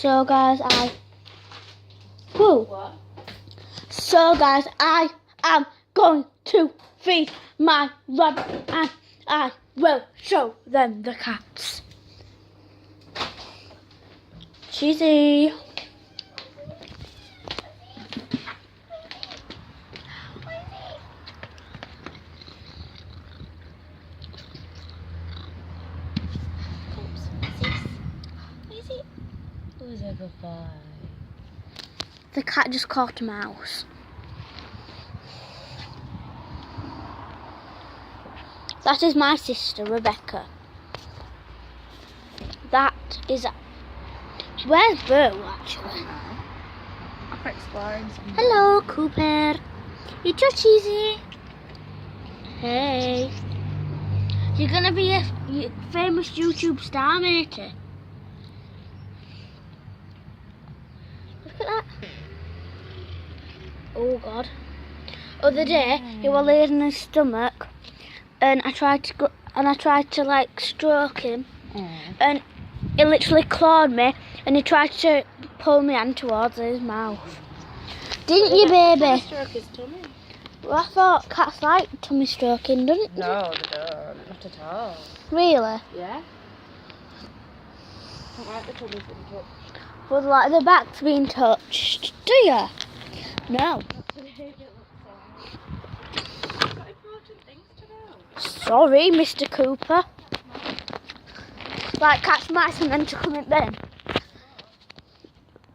So guys, I am going to feed my rabbit and I will show them the cats. Cheesy. Who's a good boy? The cat just caught a mouse. That is my sister, Rebecca. That is... Where's Boo, actually? I'm exploring something. Hello, Cooper. You too, Cheesy. Hey. You're going to be a famous YouTube star, matey. Look at that. Oh, God. Other day, he was laying in his stomach, and I tried to like stroke him, and he literally clawed me, and he tried to pull my hand towards his mouth. Didn't you, baby? Stroke his tummy. Well, I thought cats like tummy stroking, don't they? No, they don't. Not at all. Really? Yeah. I don't like the tummies being touched. Would like the back's being touched, do you? No. Got important things to do. Sorry, Mr. Cooper. Like catch mice and then to come in bed.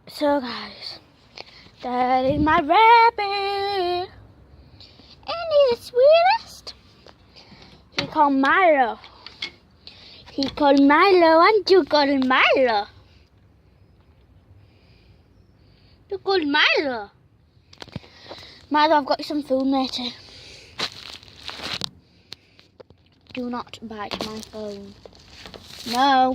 So guys, that is my rabbit. And he's the sweetest. He called Milo. He called Milo and you called Milo. You called Milo. Milo, I've got you some food, matey. Do not bite my phone. No.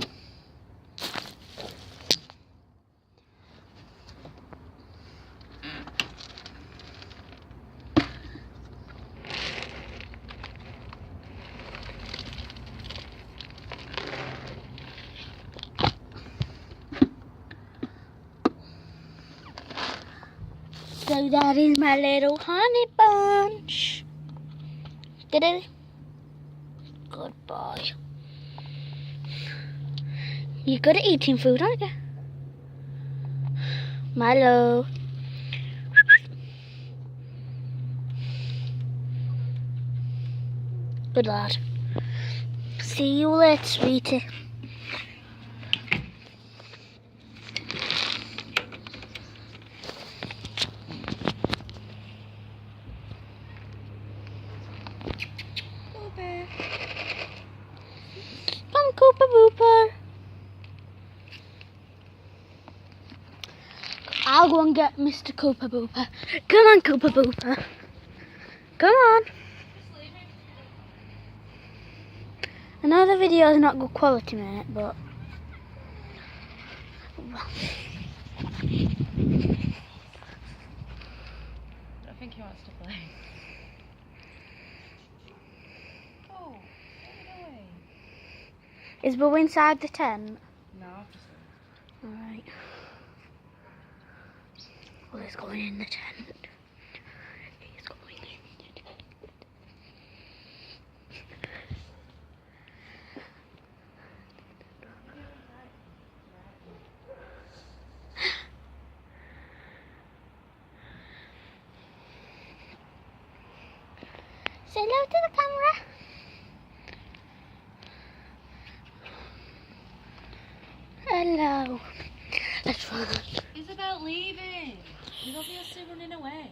So that is my little honey bunch. Did it? Good boy. You're good at eating food, aren't you? Milo. Good lad. See you later, sweetie. Cooper. Come, Cooper Booper. I'll go and get Mr. Cooper Booper. Come on, Cooper Booper. Come on. I know the video is not good quality, mate, but... I think he wants to play. Oh, get it away. Is Boo inside the tent? No, just Alright. Well, he's going in the tent. He's going in the tent. Say hello to the camera. Hello. Let's run. It's about leaving. He's obviously running away.